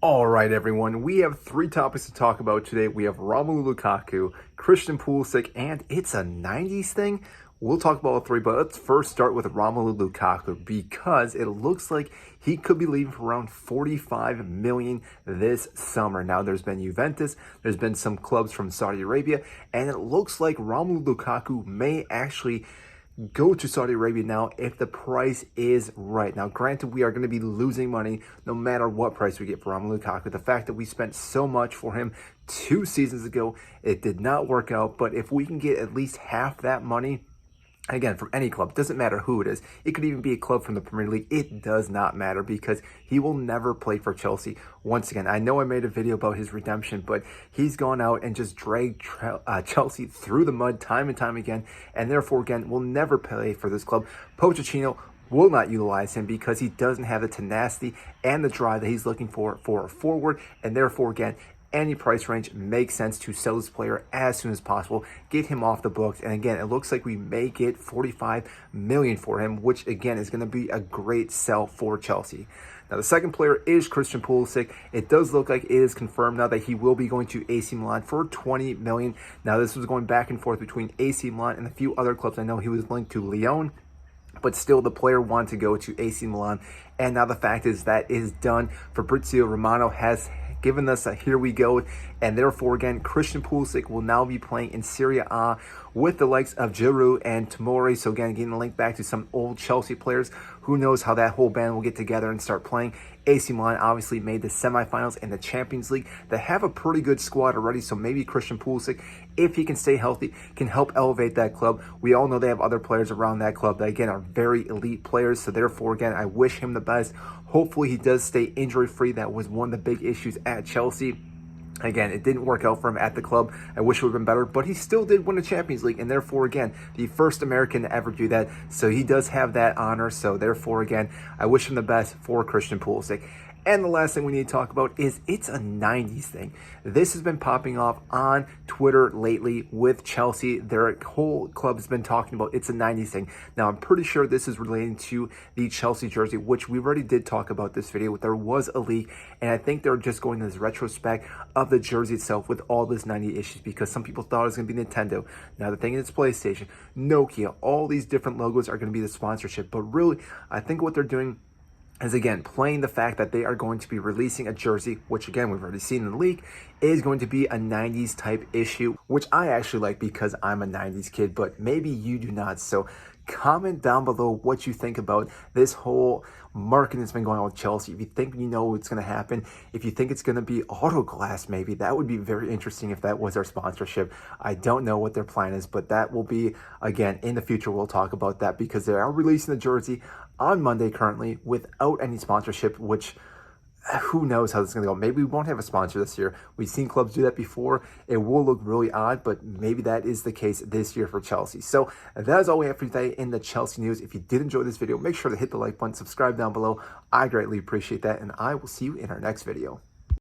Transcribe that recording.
All right, everyone. We have three topics to talk about today. We have Romelu Lukaku, Christian Pulisic, and it's a 90s thing. We'll talk about all three, but let's first start with Romelu Lukaku because it looks like he could be leaving for around 45 million this summer. Now, there's been Juventus, there's been some clubs from Saudi Arabia, and it looks like Romelu Lukaku may actually go to Saudi Arabia now if the price is right. Now, granted, we are going to be losing money no matter what price we get for Romelu Lukaku. The fact that we spent so much for him 2 seasons ago, it did not work out. But if we can get at least half that money, again, from any club, doesn't matter who it is. It could even be a club from the Premier League. It does not matter because he will never play for Chelsea. Once again, I know I made a video about his redemption, but he's gone out and just dragged Chelsea through the mud time and time again, and therefore, again, will never play for this club. Pochettino will not utilize him because he doesn't have the tenacity and the drive that he's looking for a forward, and therefore, again, any price range makes sense to sell this player as soon as possible, get him off the books. And again, it looks like we may get 45 million for him, which again is going to be a great sell for Chelsea. Now, the second player is Christian Pulisic. It does look like it is confirmed now that he will be going to AC Milan for 20 million. Now, this was going back and forth between AC Milan and a few other clubs. I know he was linked to Lyon, but still the player wanted to go to AC Milan. And now the fact is that is done. Fabrizio Romano has given us a here we go, and therefore again Christian Pulisic will now be playing in Serie A with the likes of Giroud and Tomori. So again, getting a link back to some old Chelsea players. Who knows how that whole band will get together and start playing. AC Milan obviously made the semifinals in the Champions League. They have a pretty good squad already, so maybe Christian Pulisic, if he can stay healthy, can help elevate that club. We all know they have other players around that club that again are very elite players, so therefore again I wish him the best. Hopefully he does stay injury free. That was one of the big issues at Chelsea. Again, it didn't work out for him at the club. I wish it would have been better, but he still did win the Champions League, and therefore, again, the first American to ever do that. So he does have that honor. So therefore, again, I wish him the best for Christian Pulisic. And the last thing we need to talk about is it's a 90s thing. This has been popping off on Twitter lately with Chelsea. Their whole club has been talking about it's a 90s thing. Now, I'm pretty sure this is relating to the Chelsea jersey, which we already did talk about this video. There was a leak, and I think they're just going to this retrospect of the jersey itself with all this 90 issues because some people thought it was going to be Nintendo. Now, the thing is, it's PlayStation, Nokia, all these different logos are going to be the sponsorship. But really, I think what they're doing is again playing the fact that they are going to be releasing a jersey, which again we've already seen in the leak, is going to be a 90s type issue, which I actually like because I'm a 90s kid, but maybe you do not. So comment down below what you think about this whole marketing that's been going on with Chelsea. If you think you know what's going to happen, if you think it's going to be Auto Glass, maybe that would be very interesting if that was our sponsorship. I don't know what their plan is, but that will be, again, in the future. We'll talk about that because they are releasing the jersey on Monday currently without any sponsorship, which who knows how this is going to go. Maybe we won't have a sponsor this year. We've seen clubs do that before. It will look really odd, but maybe that is the case this year for Chelsea. So that is all we have for today in the Chelsea news. If you did enjoy this video, make sure to hit the like button, subscribe down below. I greatly appreciate that, and I will see you in our next video.